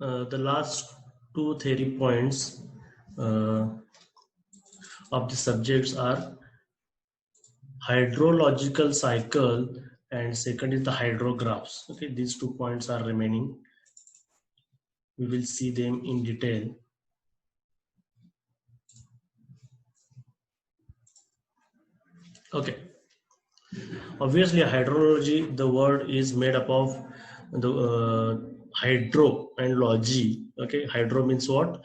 The last two theory points uh, of the subjects are hydrological cycle and second is the hydrographs. Okay, these 2 points are remaining. We will see them in detail. Okay, obviously hydrology, the word is made up of the hydro and logy. Okay, hydro means what?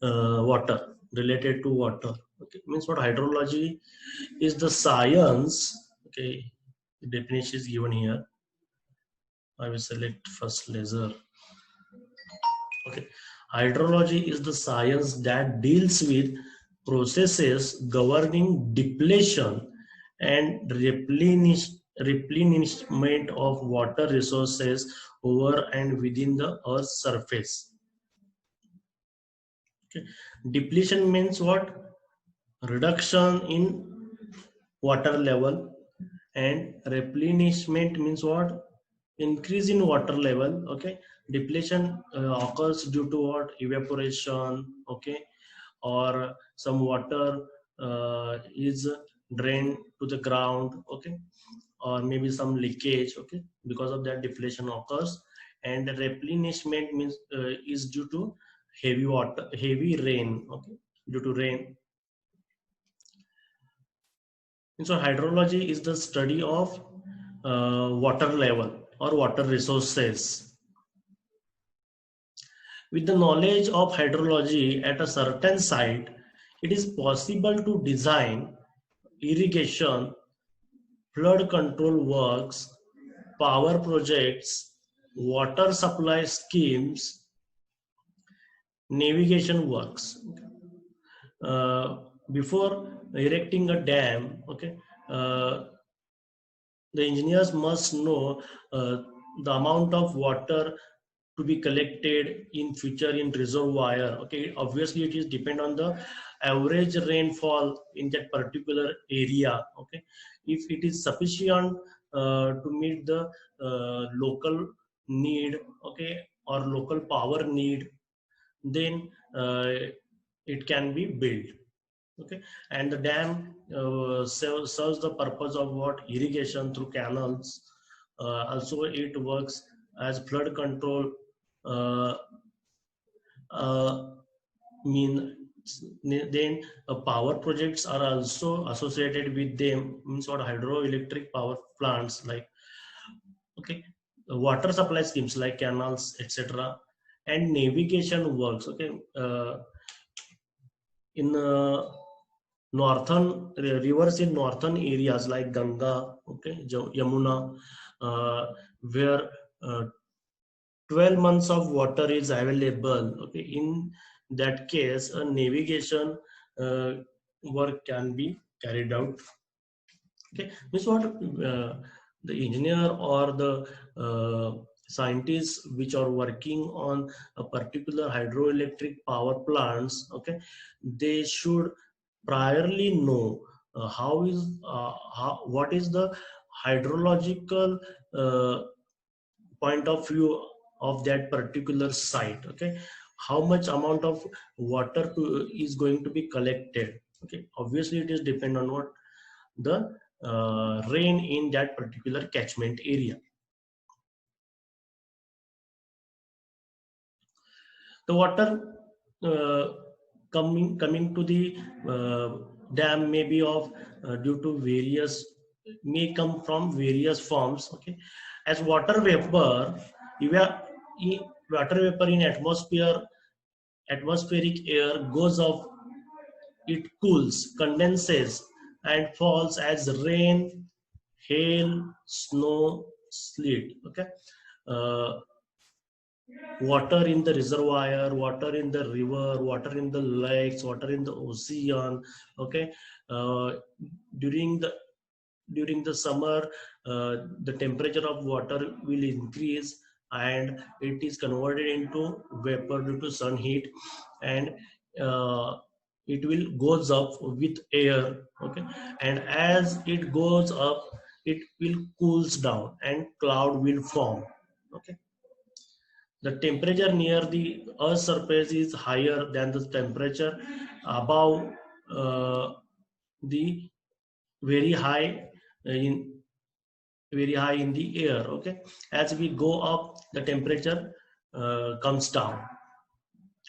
Water, related to water. Okay, means what? Hydrology is the science. Okay, the definition is given here. I will select first laser. Okay, hydrology is the science that deals with processes governing depletion and replenishment of water resources over and within the Earth's surface. Okay. Depletion means what? Reduction in water level, and replenishment means what? Increase in water level. Okay, depletion occurs due to what? Evaporation. Okay, or some water is drained to the ground. Okay, or maybe some leakage. Okay, because of that depletion occurs. And replenishment means is due to heavy rain. Okay, due to rain. And so hydrology is the study of water level or water resources. With the knowledge of hydrology at a certain site, it is possible to design irrigation, flood control works, power projects, water supply schemes, navigation works. Uh, Before erecting a dam, okay, uh, the engineers must know the amount of water to be collected in future in reservoir. Okay, obviously it is depend on the average rainfall in that particular area. Okay, if it is sufficient to meet the local need, okay, or local power need, then it can be built. Okay, and the dam serves the purpose of what? Irrigation through canals. Also it works as flood control. uh, uh, mean then power projects are also associated with them, means what? Hydroelectric power plants, like, okay, water supply schemes like canals, etc., and navigation works. Okay, in northern rivers in northern areas like Ganga, okay, Yamuna, where 12 months of water is available. Okay, in that case, a navigation uh, work can be carried out. Okay, means what? The engineer or the scientists which are working on a particular hydroelectric power plants, okay, they should priorly know what is the hydrological point of view of that particular site. Okay, how much amount of water is going to be collected. Okay, obviously it is depend on what? The rain in that particular catchment area. The water uh, coming to the uh, dam may be of due to various, may come from various forms. Okay, as water vapor, water vapor in atmospheric air goes up, it cools, condenses, and falls as rain, hail, snow, sleet. Okay, uh, water in the reservoir, water in the river, water in the lakes, water in the ocean. Okay, uh, during the during the summer, the temperature of water will increase and it is converted into vapor due to sun heat, and uh, it will goes up with air. Okay, and as it goes up, it will cools down and cloud will form. Okay, The temperature near the Earth's surface is higher than the temperature above the very high in the air. Okay, as we go up, the temperature comes down.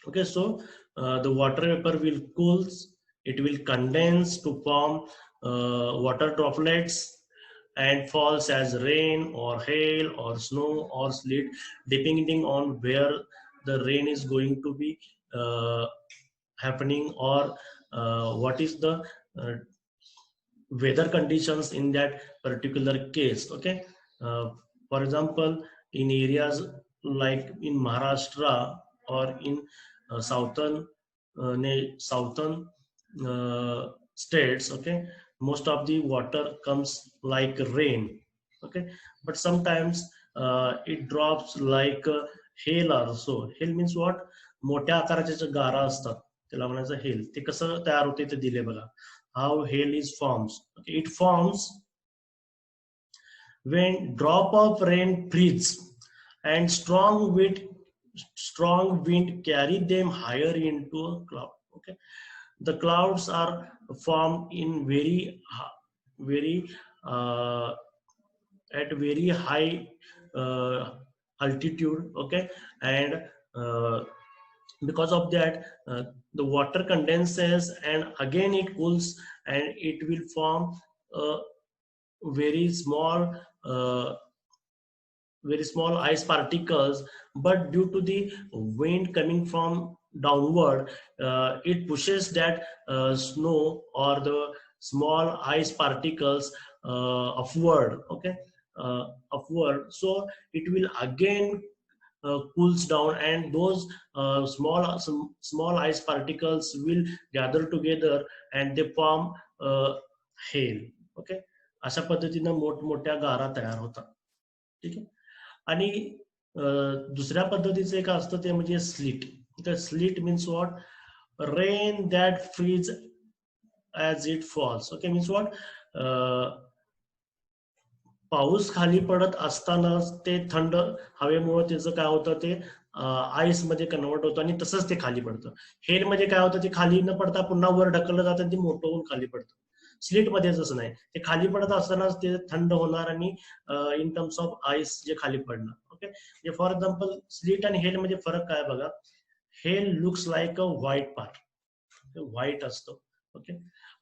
Okay, so the water vapor will cools, it will condense to form water droplets and falls as rain or hail or snow or sleet, depending on where the rain is going to be uh, happening, or what is the uh, weather conditions in that particular case. Okay, uh, for example, in areas like in Maharashtra or in southern southern states, okay, most of the water comes like rain. Okay, but sometimes it drops like hail also. Hail means what? मोठ्या आकाराच्या ज्या गारा असतात त्याला म्हणायचं hello. ते कसं तयार होते ते दिले बघा. How hail is forms. Okay, it forms when drop of rain freeze and strong wind carry them higher into a cloud. Okay, the clouds are formed in very uh, at very high uh, altitude. Okay, and because of that the water condenses and again it cools and it will form a very small uh, very small ice particles, but due to the wind coming from downward, it pushes that snow or the small ice particles upward. Okay, upward, so it will again cools down, and those small ice particles will gather together and they form hail. Okay, अशा पद्धतीनं मोठमोठ्या गारा तयार होतात. ठीक आहे. आणि दुसऱ्या पद्धतीचं एक असतं ते म्हणजे स्लीट. तर sleet means what? Rain that freeze as it falls. Okay, means what? पाऊस खाली पडत असतानाच ते थंड हवेमुळे त्याचं काय होतं, ते आईस मध्ये कन्वर्ट होतं आणि तसंच ते खाली पडतं. हेल मध्ये काय होतं, ते खाली न पडता पुन्हा वर ढकललं जातं आणि ते मोठं होऊन खाली पडतं. स्लीट मध्ये तसं नाही, ते खाली पडत असतानाच ते थंड होणार आणि इन टर्म्स ऑफ आईस जे खाली पडणार. ओके, फॉर एक्झाम्पल स्लीट आणि हेल मध्ये फरक काय बघा. Hello looks like a white part, white असतो. ओके,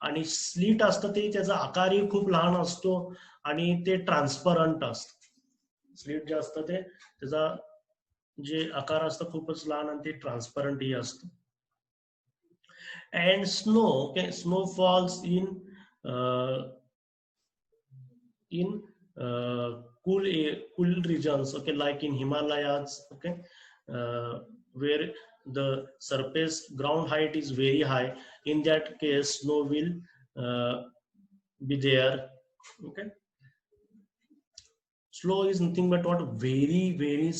आणि स्लीट असतं ते त्याचा आकारही खूप लहान असतो आणि ते ट्रान्सपरंट असतं. स्लीट जे असतं ते त्याचा जे आकार असतं खूपच लहान आणि ते ट्रान्सपरंट ही असतं. And snow, okay, snow falls in cool regions, okay, like in Himalayas. Okay, where the surface ground height is very high. In that case snow will be there. Okay, snow is nothing but what? Very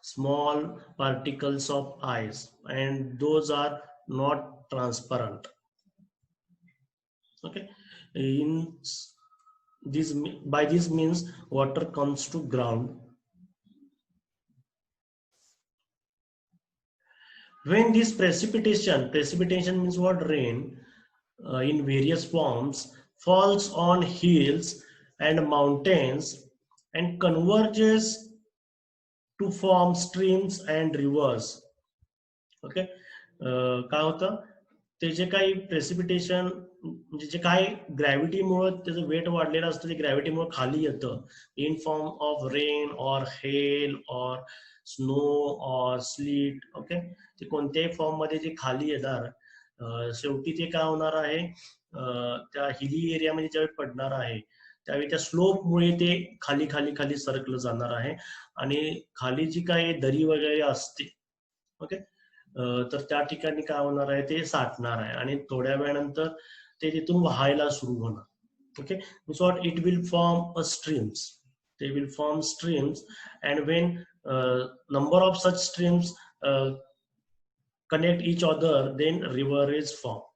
small particles of ice, and those are not transparent. Okay, in this, by this means water comes to ground. When this precipitation means what? Rain in various forms falls on hills and mountains and converges to form streams and rivers. Okay, काय होतं, ते जे काही precipitation म्हणजे जे काही ग्रॅव्हिटीमुळे त्याचं wait वाढलेलं असतं, ते ग्रॅव्हिटीमुळे खाली येतं इन फॉर्म ऑफ रेन और हेल और स्नो और स्लीट. ओके, ते कोणत्याही फॉर्म मध्ये जे खाली येणार, शेवटी ते काय होणार आहे, त्या हिली एरियामध्ये ज्यावेळी पडणार आहे त्यावेळी त्या स्लोपमुळे ते खाली खाली खाली सरकलं जाणार आहे आणि खाली जी काही दरी वगैरे असते. ओके, तर त्या ठिकाणी काय होणार आहे, ते साठणार आहे आणि थोड्या वेळानंतर ते तिथून वाहायला सुरू होणार. Okay, means what? It will form a streams. they will form streams, and when number of such streams connect each other, then river is formed.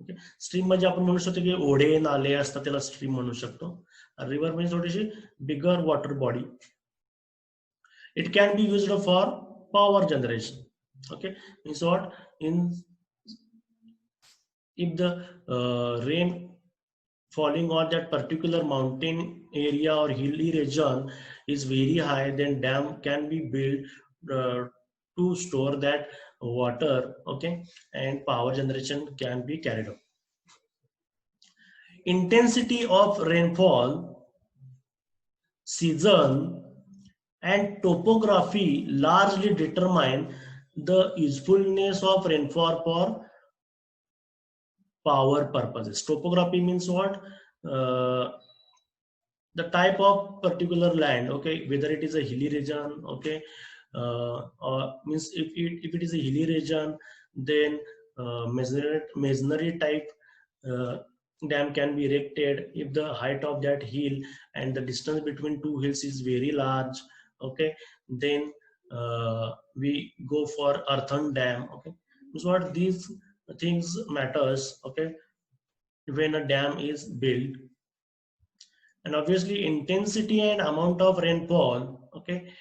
Okay, stream म्हणजे आपण म्हणू शकतो की ओढे नाले असतात त्याला स्ट्रीम म्हणू शकतो. रिव्हर म्हणजे थोडीशी bigger water body. It can be used for power generation. Okay, means what? In if the rain falling on that particular mountain area or hilly region is very high, then dam can be built to store that water. Okay, and power generation can be carried out. Intensity of rainfall, season, and topography largely determine the usefulness of rainfall for power purposes. Topography means what? Uh, the type of particular land, okay, whether it is a hilly region, okay, means if it is a hilly region, then masonry type uh, dam can be erected if the height of that hill and the distance between two hills is very large. Okay, then we go for earthen dam. Okay, so what these things matters. Okay, when a dam is built, and obviously intensity and amount of rainfall. Okay,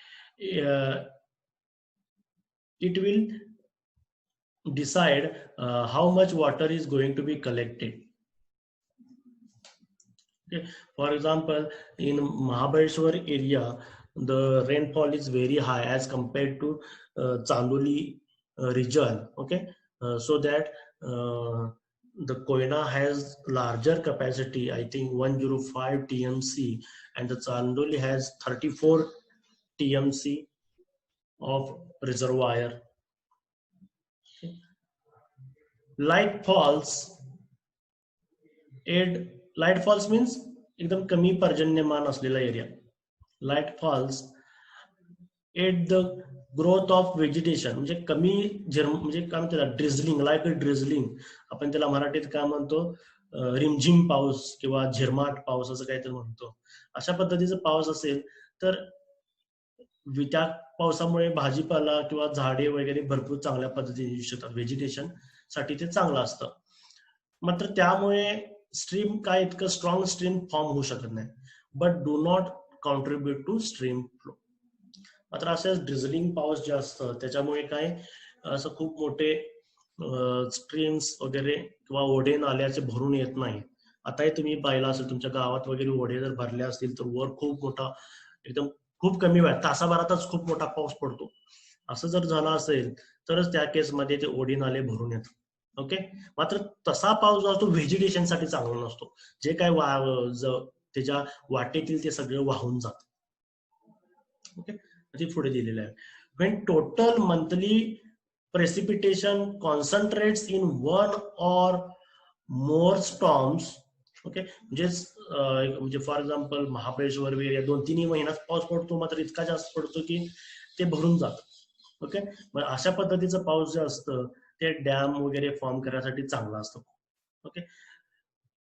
uh, it will decide how much water is going to be collected. Okay. For example, in Mahabaleshwar area, the rainfall is very high as compared to Chandoli region. Okay, so that the Koyna has larger capacity. I think 105 TMC, and the Chandoli has 34 TMC of reservoir. Okay. Light falls. Light falls means एकदम कमी पर्जन्यमान असलेला area. Light falls at the growth of vegetation, म्हणजे कमी म्हणजे काय म्हणतात ड्रिझलिंग, like ड्रिझलिंग. आपण त्याला मराठीत काय म्हणतो, रिमझिम पाऊस किंवा झिरमाट पाऊस असं काहीतरी म्हणतो. अशा पद्धतीचा पाऊस असेल तर त्या पावसामुळे भाजीपाला किंवा झाडे वगैरे भरपूर चांगल्या पद्धतीने येऊ शकतात. व्हेजिटेशन साठी ते चांगलं असतं. मात्र त्यामुळे स्ट्रीम काय इतकं स्ट्रॉंग स्ट्रीम फॉर्म होऊ शकत नाही. But do not contribute to stream flow. मात्र असं ड्रिझलिंग पाऊस जे असतं त्याच्यामुळे काय असं खूप मोठे स्ट्रीम्स वगैरे किंवा ओढे नाल्याचे भरून येत नाही. आताही तुम्ही पाहिलं असेल तुमच्या गावात वगैरे ओढे जर भरले असतील तर वर खूप मोठा एकदम खूप कमी वेळ तासाभरातच खूप मोठा पाऊस पडतो. असं जर झालं असेल तरच त्या केसमध्ये ते ओढे नाले भरून येतात. ओके, मात्र तसा पाऊस जो असतो व्हेजिटेशन साठी चांगला नसतो. जे काय त्याच्या वाटेतील ते सगळं वाहून जात. ओके, ते पुढे दिलेलं आहे. when total monthly precipitation concentrates in one or more storms. Okay, म्हणजे फॉर एक्झाम्पल महाबळेश्वर एरिया 2-3 महिन्यात पाऊस पडतो, मात्र इतका जास्त पडतो की ते भरून जात. ओके, मग अशा पद्धतीचं पाऊस जे असतं ते डॅम वगैरे फॉर्म करण्यासाठी चांगलं असतं. Okay,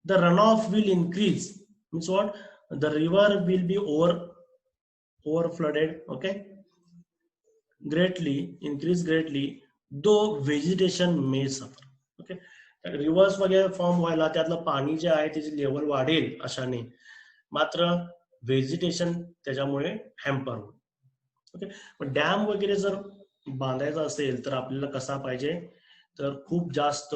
the run of will increase means what, the river will be over flooded. Okay, greatly increase greatly though vegetation may suffer. Okay, reverse वगैरे फॉर्म व्हायला त्यातलं पाणी जे आहे त्याची लेवल वाढेल अशाने, मात्र व्हेजिटेशन त्याच्यामुळे हॅम्पर होईल. ओके, पण डॅम वगैरे जर बांधायचा असेल तर आपल्याला कसा पाहिजे तर खूप जास्त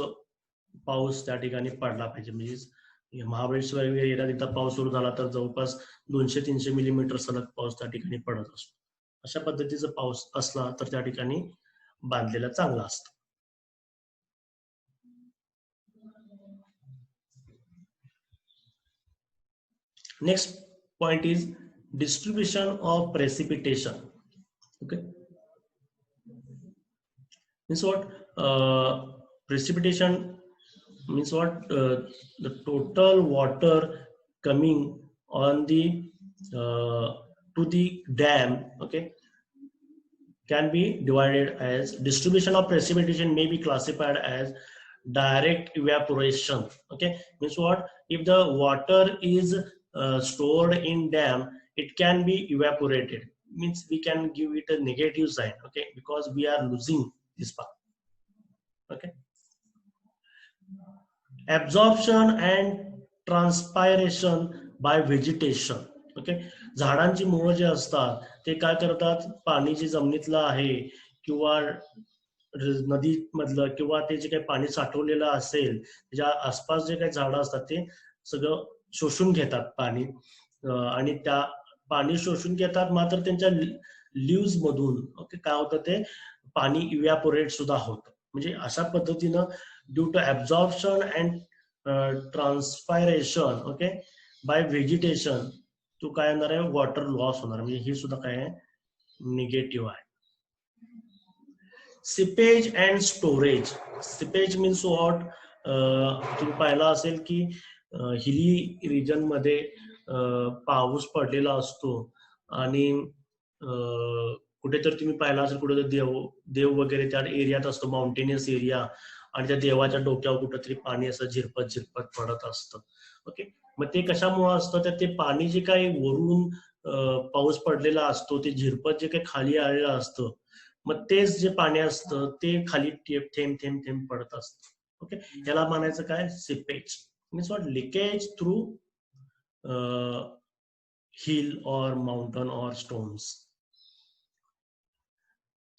पाऊस त्या ठिकाणी पडला पाहिजे. म्हणजे महाबळेश्वर एरियात एकदा पाऊस सुरू झाला तर जवळपास 200-300 मिलीमीटर सलग पाऊस त्या ठिकाणी पडत असतो. अशा पद्धतीचा पाऊस असला तर त्या ठिकाणी बांधलेला चांगला असतं. Next point is distribution of precipitation. Okay, means what, precipitation means what, the total water coming on the to the dam. Okay, can be divided as distribution of precipitation may be classified as direct evaporation. Okay, means what, if the water is stored in dam, it can be evaporated, means we can give it a negative sign. Okay, because we are losing this part. Okay, absorption and transpiration by vegetation. Okay, झाडांची मुळं जे असतात ते काय करतात, पाणी जे जमिनीतलं आहे किंवा नदी मधलं किंवा ते जे काही पाणी साठवलेलं असेल त्याच्या आसपास जे काही झाडं असतात ते सगळं शोषून घेतात पाणी, आणि त्या पाणी शोषून घेतात, मात्र त्यांच्या लिव्ज मधून ओके काय होतं ते पाणी इव्हॅपोरेट सुद्धा होतं. म्हणजे अशा पद्धतीनं due to absorption and transpiration okay by vegetation तो काय होणार आहे, वॉटर लॉस होणार. म्हणजे हे सुद्धा काय आहे, निगेटिव्ह आहे. Seepage and storage. Seepage means what, तुम्ही पाहिलं असेल की हिली रिजन मध्ये पाऊस पडलेला असतो आणि कुठेतरी तुम्ही पाहिला असेल कुठेतरी देव देव वगैरे त्या एरियात असतो, माउंटेनियस एरिया, आणि त्या देवाच्या डोक्यावर कुठेतरी पाणी असं झिरपत झिरपत पडत असतं. ओके, मग ते कशामुळे असतं, तर ते पाणी जे काही वरून पाऊस पडलेला असतो ते झिरपत जे काही खाली आलेलं असतं, मग तेच जे पाणी असतं ते खाली थेंब थेंब थेंब पडत असतं. ओके, याला म्हणायचं काय, seepage means what, leakage through hill और माउंटन और stones.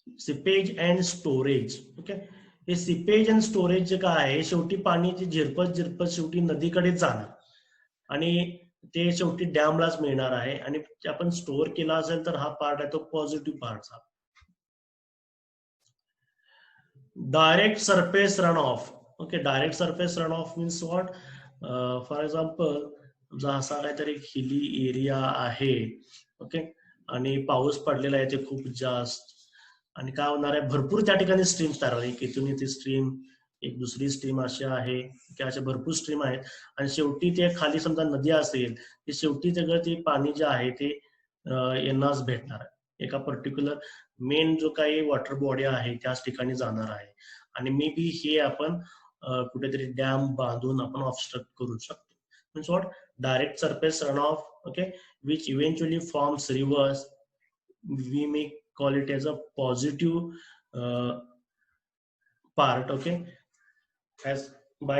Seepage and storage. Okay, हे सिपेज अँड स्टोरेज जे काय आहे, शेवटी पाणी ते झिरपत झिरपत शेवटी नदीकडेच जाणार आणि ते शेवटी डॅमलाच मिळणार आहे, आणि आपण स्टोअर केला असेल तर हा पार्ट आहे तो पॉझिटिव्ह पार्टचा. Direct surface run off. Okay, direct surface run off means what, for example असा काहीतरी हिली एरिया आहे ओके, आणि पाऊस पडलेला आहे ते खूप जास्त, आणि काय होणार आहे, भरपूर त्या ठिकाणी स्ट्रीम्स तयार होईल, इथून ती स्ट्रीम, एक दुसरी स्ट्रीम अशी आहे की अशा भरपूर स्ट्रीम आहेत, आणि शेवटी ते खाली समजा नदी असेल ते शेवटी सगळं ते पाणी जे आहे ते यांनाच भेटणार आहे, एका पर्टिक्युलर मेन जो काही वॉटर बॉडी आहे त्याच ठिकाणी जाणार आहे, आणि मे बी हे आपण कुठेतरी डॅम बांधून आपण ऑब्स्ट्रक्ट करू शकतो. Means what, direct surface run off okay which eventually forms rivers, we may call it as a positive part okay, as by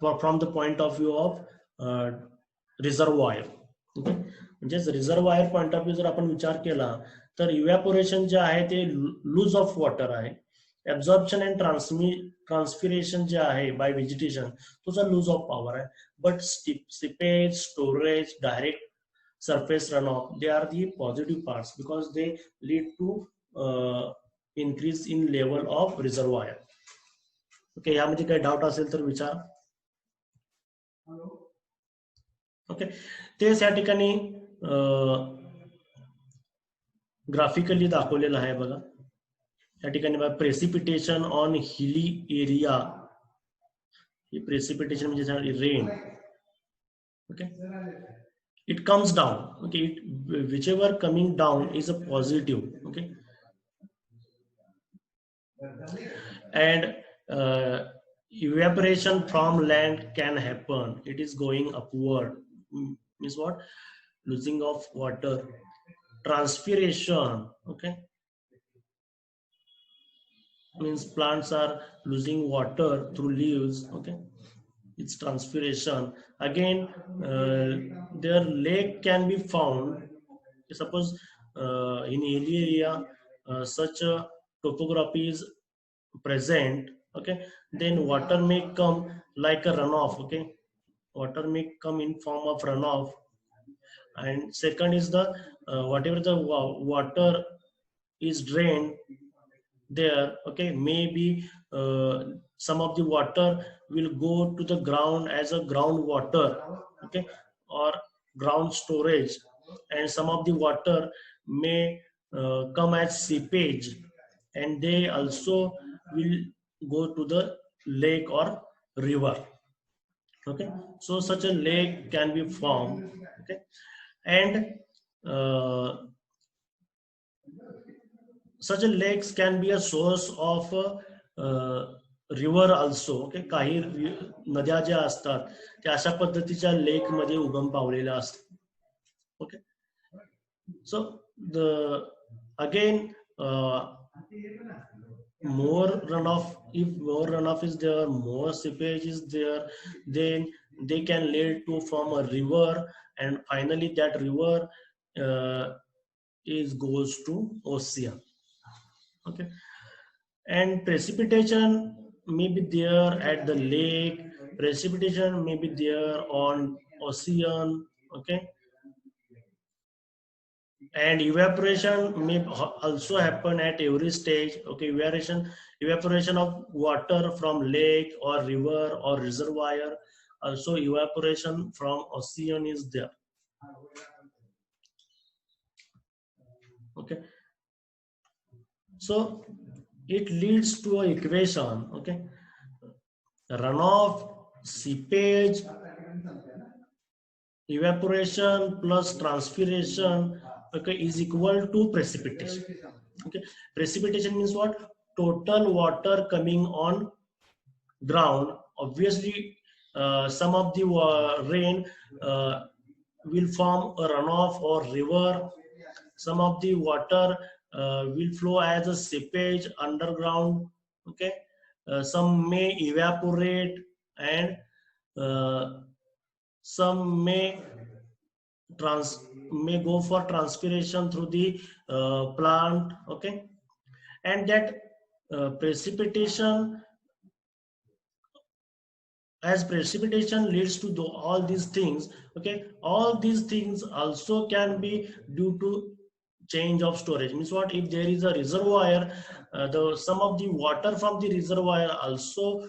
from the point of view of reservoir. okay, म्हणजेच reservoir point of view जर आपण विचार केला तर evaporation जे आहे ते loose of water आहे, absorption and transpiration जे आहे बाय व्हेजिटेशन तो लूज ऑफ पॉवर आहे, but seepage, storage, direct surface runoff, they are the positive parts because they lead to increase in level of reservoir. Okay, यामध्ये काही doubt असेल तर विचार. Okay, तेच या ठिकाणी ग्राफिकली दाखवलेलं आहे बघा, या ठिकाणी प्रेसिपिटेशन ऑन हिली एरिया, ही प्रेसिपिटेशन म्हणजे rain. Okay, it comes down okay, whichever coming down is a positive okay, and evaporation from land can happen, it is going upward, means what, losing of water. Transpiration okay means plants are losing water through leaves okay, it's transpiration. Again their lake can be found, suppose in hilly area such a topography is present okay, then water may come like a runoff okay, water may come in form of runoff. And second is the whatever the water is drained there okay, maybe some of the water will go to the ground as a groundwater okay, or ground storage, and some of the water may come as seepage, and they also will go to the lake or river okay. So such a lake can be formed okay, and such a lakes can be a source of river also okay, काही नद्या ज्या असतात त्या अशा पद्धतीच्या lake मध्ये उगम पावलेल्या असतात okay. So the again more runoff, if more runoff is there, more seepage is there, then they can lead to form a river, and finally that river goes to ocean. Okay, and precipitation may be there at the lake, precipitation may be there on ocean. Okay, and evaporation may also happen at every stage. Okay, evaporation of water from lake or river or reservoir, also evaporation from ocean is there. Okay, so it leads to an equation. Okay, runoff, seepage, evaporation plus transpiration, okay, is equal to precipitation. Okay, precipitation means what? Total water coming on ground. Obviously some of the rain will form a runoff or river. Some of the water will flow as a seepage underground. Okay, some may evaporate, and some may go for transpiration through the plant. Okay, and that precipitation, as precipitation leads to all these things. Okay, all these things also can be due to change of storage. Means what? If there is a reservoir, some of the water from the reservoir also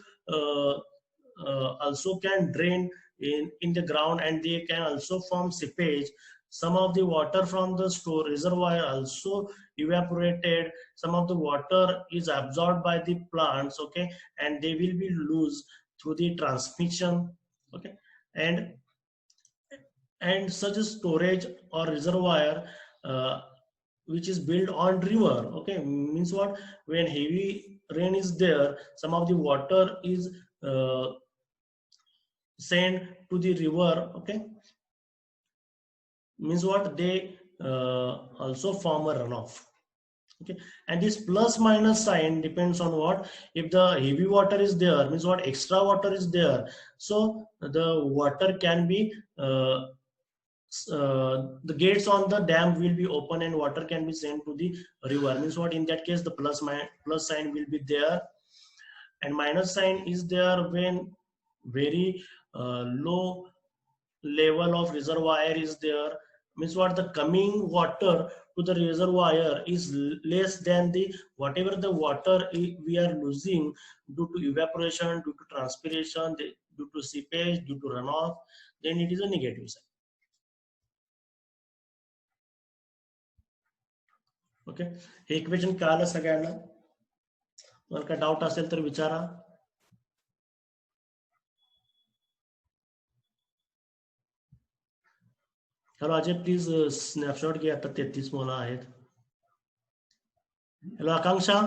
can drain in the ground, and they can also form seepage. Some of the water from the store reservoir also evaporated. Some of the water is absorbed by the plants. Okay, and they will be loose through the transmission. Okay, and such a storage or reservoir which is built on river. Okay, means what? When heavy rain is there, some of the water is sent to the river. Okay, means what? They also form a runoff. Okay, and this plus minus sign depends on what? If the heavy water is there, means what? Extra water is there, so the water can be the gates on the dam will be open and water can be sent to the river. Means what? In that case the plus sign will be there, and minus sign is there when very low level of reservoir is there. Means what? The coming water to the reservoir is less than the whatever the water we are losing due to evaporation, due to transpiration, due to seepage, due to runoff, then it is a negative sign. Okay, हे equation कळालं सगळ्यांना? मला काय doubt असेल तर विचारा. Hello Ajay, please snapshot घे. आता 33 मुलं आहेत. Hello Akanksha,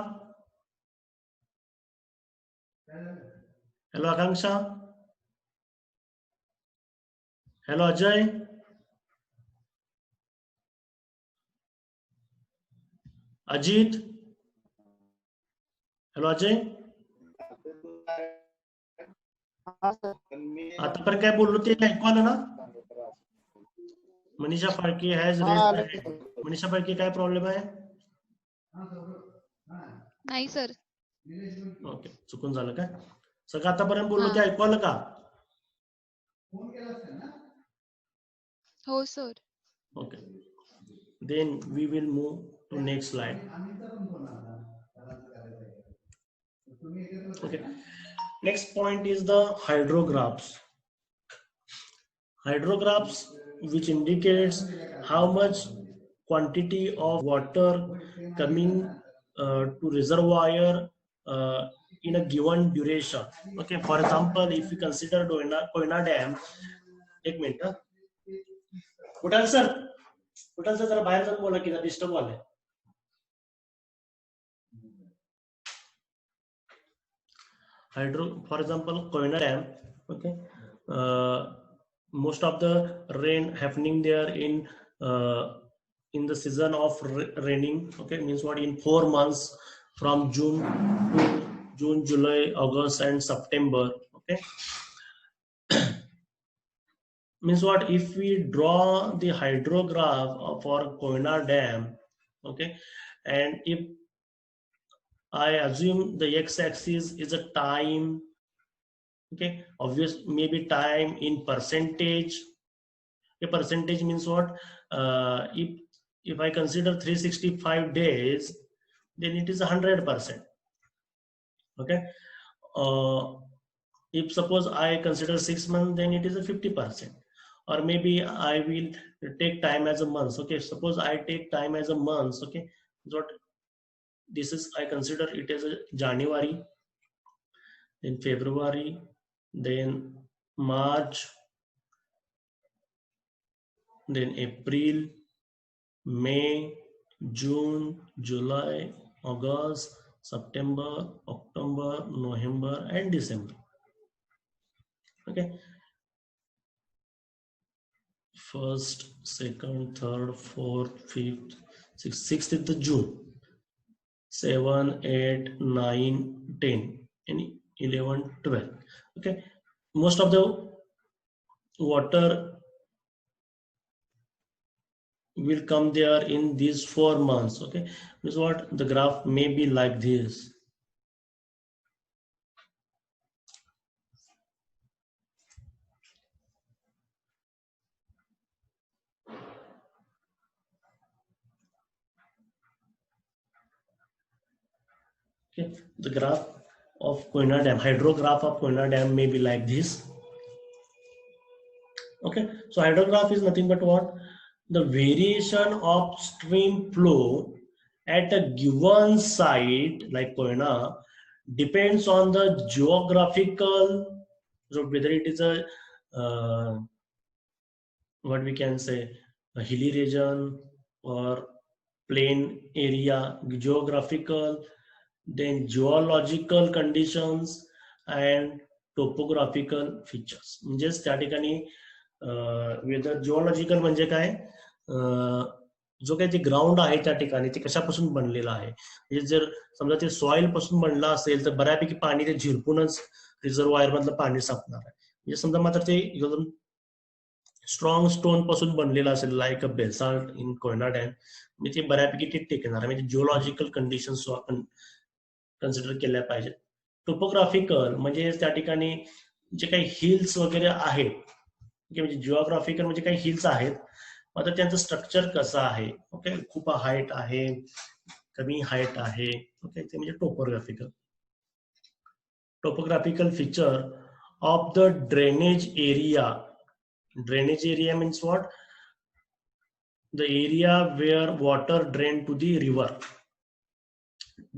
hello Akanksha, hello Ajay, Ajit, hello Ajay. आतापर्यंत काय बोललो ते ऐकू आलं ना? Manisha Phalke has raised. मनीषा फाळके काय प्रॉब्लेम आहे? नाही सर. ओके, चुकून झालं काय? सगळं आतापर्यंत बोललो ते ऐकू आलं का? हो sir. Okay, then we will move to next slide. Okay, next point is the hydrographs. Hydrographs, which indicates how much quantity of water coming to reservoir in a given duration. Okay, for example, if you consider Koyna Dam. एक minute. Kuthal sir जरा बाहेर जाऊन बोला की disturb व्हायला. Hydro, for example, Koyna Dam. Okay, most of the rain happening there in the season of raining. Okay, means what? In 4 months from June, July, August, and September. Okay, Means what? If we draw the hydrograph for Koyna Dam, okay, and if I assume the x-axis is a time, okay, obvious maybe time in percentage. A percentage means what? If I consider 365 days, then it is 100%. Okay. Uh, if suppose I consider 6 months, then it is a 50%. Or maybe I will take time as a month. Okay, suppose I take time as a month. Okay, what this is, I consider it as a January, then February, then March, then April, May, June, July, August, September, October, November, and December. Okay, first, second, third, fourth, fifth, sixth is the June. 7, 8, 9, 10, and 11, 12. Okay, most of the water will come there in these 4 months. Okay, this is what the graph may be like this. Okay, the graph of Koyna Dam, hydrograph of Koyna Dam may be like this. Okay, so hydrograph is nothing but what? The variation of stream flow at a given site like Koyna depends on the geographical, so whether it is a what we can say, a hilly region or plain area, geographical, then geological conditions and topographical features. म्हणजेच त्या ठिकाणी weather geological म्हणजे काय, जो काही ते ground आहे त्या ठिकाणी ते कशापासून बनलेलं आहे. म्हणजे जर समजा ते सॉइल पासून बनलं असेल तर बऱ्यापैकी पाणी ते झिरपूनच रिझर्वायर मधलं पाणी सापणार आहे. म्हणजे समजा मात्र ते एकदम स्ट्रॉंग स्टोन पासून बनलेलं असेल like a basalt in Koyna dam, म्हणजे ते बऱ्यापैकी ते टेकणार आहे. म्हणजे जिओलॉजिकल कंडिशन्स आपण कन्सिडर केल्या पाहिजेत. टोपोग्राफिकल म्हणजे त्या ठिकाणी जे काही हिल्स वगैरे आहेत, म्हणजे जिओग्राफिकल म्हणजे काही हिल्स आहेत, आता त्यांचं स्ट्रक्चर कसं आहे. ओके, खूप हाईट आहे, कमी हाईट आहे. ओके, ते म्हणजे topographical. Topographical feature of the drainage area. Drainage area means what? The area where water drain to the river.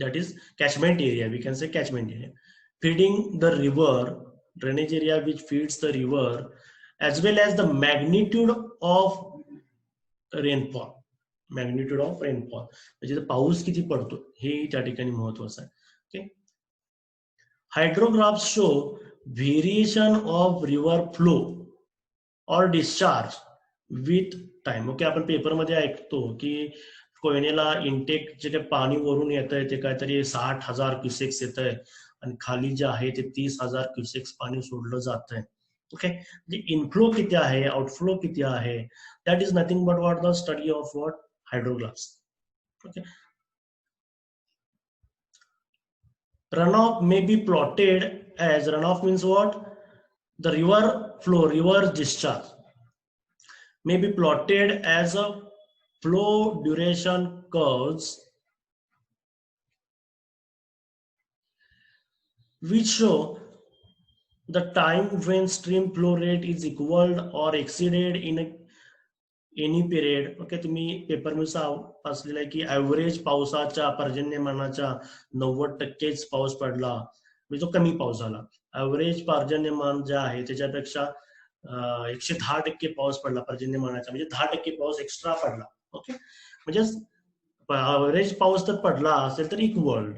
That is catchment area. We can say catchment area. Feeding the river, drainage area which feeds the river, as well as the magnitude of rainfall. Magnitude of rainfall. म्हणजे पाऊस किती पडतो हे त्या ठिकाणी महत्त्वाचं आहे. Okay. Hydrographs show variation of river flow और discharge with time. Okay, आपण पेपरमध्ये ऐकतो की कोयनेला इंटेक जे काही पाणी वरून येत आहे ते काहीतरी 60,000 क्युसेक्स येत आहे आणि खाली जे आहे ते 30,000 क्युसेक्स पाणी सोडलं जात आहे. ओके, म्हणजे इनफ्लो किती आहे, आउटफ्लो किती आहे, that is nothing but what the study of what hydrographs. Okay, runoff may be plotted as, runoff means what? The river flow, river discharge may be plotted as a flow duration curves which show the time when stream flow rate is equaled or exceeded in any period. Okay, तुम्ही paper मध्ये वाचलेलं आहे की average पावसाच्या पर्जन्यमानाच्या 90%च पाऊस पडला, म्हणजे तो कमी पाऊस झाला. ऍव्हरेज पर्जन्यमान जे आहे त्याच्यापेक्षा 110% पाऊस पडला पर्जन्यमानाचा, म्हणजे 10% पाऊस एक्स्ट्रा पडला. ओके, म्हणजे ऍव्हरेज पाऊस तर पडला असेल तर इक्वल्ड.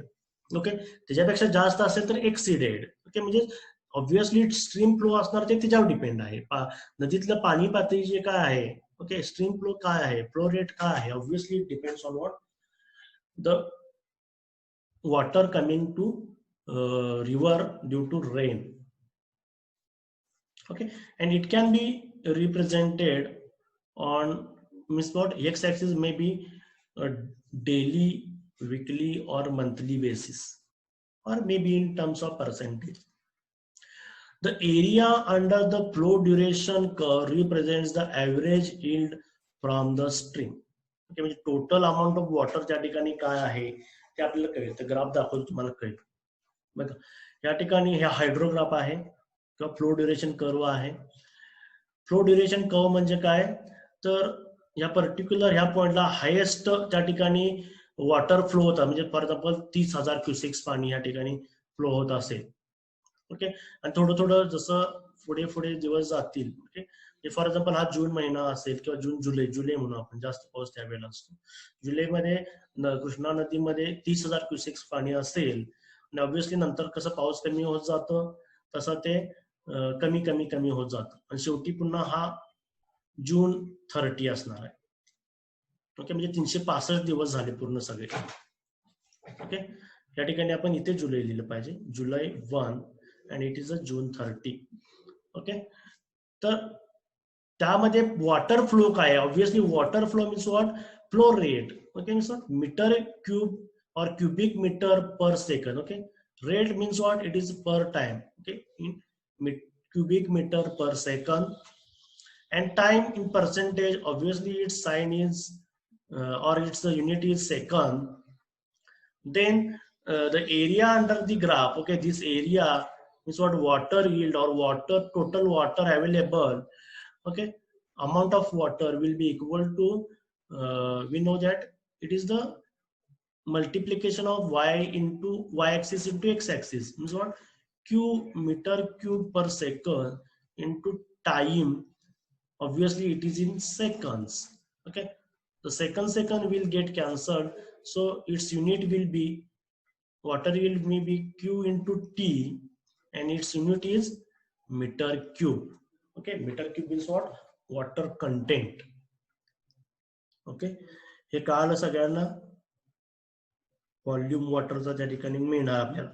ओके, त्याच्यापेक्षा जास्त असेल तर एक्सिडेड. ओके, म्हणजे ऑब्व्हियसली स्ट्रीम फ्लो असणार ते त्याच्यावर डिपेंड आहे. नदीतलं पाणी पातळी जे काय आहे, ओके, स्ट्रीम फ्लो काय आहे, फ्लो रेट काय आहे, obviously depends on what the water coming to river due to rain. Okay, and it can be represented on, means what, x-axis may be a daily, weekly or monthly basis, or maybe in terms of percentage. The area under the flow duration curve represents the average yield from the stream. Okay, म्हणजे total amount of water त्या ठिकाणी काय आहे ते आपल्याला कळेल. तर graph दाखवतो तुम्हाला कळेल बघा. या ठिकाणी हे हायड्रोग्राफ आहे किंवा फ्लो ड्युरेशन कर्व आहे. फ्लो ड्युरेशन कर्व म्हणजे काय, तर या पर्टिक्युलर ह्या पॉइंटला हायेस्ट त्या ठिकाणी वॉटर फ्लो होता, म्हणजे फॉर एक्झाम्पल 30,000 क्युसेक्स पाणी या ठिकाणी फ्लो होत असेल. ओके, आणि थोडं थोडं जसं पुढे पुढे दिवस जातील, ओके, फॉर एक्झाम्पल हा जून महिना असेल किंवा जून जुलै म्हणून आपण, जास्त पाऊस त्यावेळेला असतो. जुलैमध्ये कृष्णा नदीमध्ये 30,000 क्युसेक्स पाणी असेल, आणि ऑब्व्हियसली नंतर कसं पाऊस कमी होत जातं तसं ते कमी कमी कमी होत जातं, आणि शेवटी पुन्हा हा जून 30 असणार आहे. ओके, म्हणजे 365 दिवस झाले पूर्ण सगळे. ओके, या ठिकाणी आपण इथे जुलै लिहिलं पाहिजे, जुलै 1 and it is a June 30. Okay, तर त्यामध्ये वॉटर फ्लो काय आहे, obviously water flow means what, flow rate. Okay, means what, metre cube or cubic meter per second. Okay, rate means what, it is per time. Okay, in cubic meter per second, and time in percentage, obviously its sign is or its the unit is second. Then the area under the graph, okay, this area is what, water yield or water, total water available. Okay, amount of water will be equal to we know that it is the multiplication of y into y-axis into x-axis, means what, q meter cube per second into time, obviously it is in seconds. Okay, the second will get cancelled, so its unit will be, water yield may be q into t, and its unit is meter cube. Okay, meter cube means what, water content. Okay, हे कळालं सगळ्यांना, volume वॉटरचा त्या ठिकाणी मिळणार आपल्याला.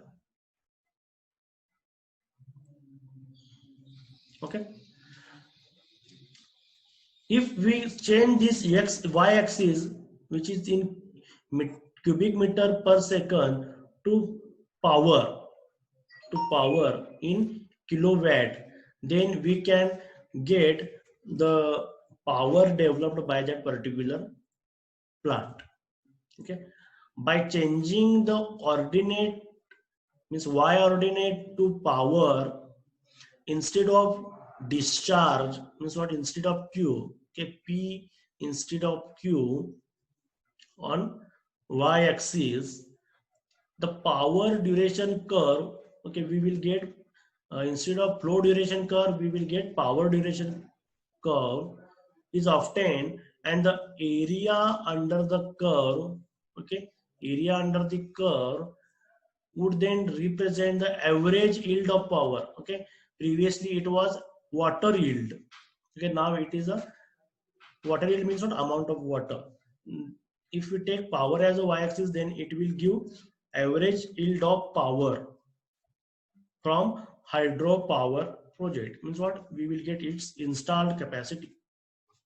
Okay, if we change this y axis which is in cubic meter per second to power in kilowatt, then we can get the power developed by that particular plant. Okay, by changing the ordinate, means y ordinate to power, instead of discharge, means what, instead of q, okay, p instead of q on y axis, the power duration curve, okay, we will get instead of flow duration curve, we will get power duration curve is obtained, and the area under the curve, okay, area under the curve would then represent the average yield of power. Okay, previously it was water yield. Okay, now it is a water yield, means what, amount of water. If we take power as a y-axis, then it will give average yield of power from hydropower project, means what, we will get its installed capacity.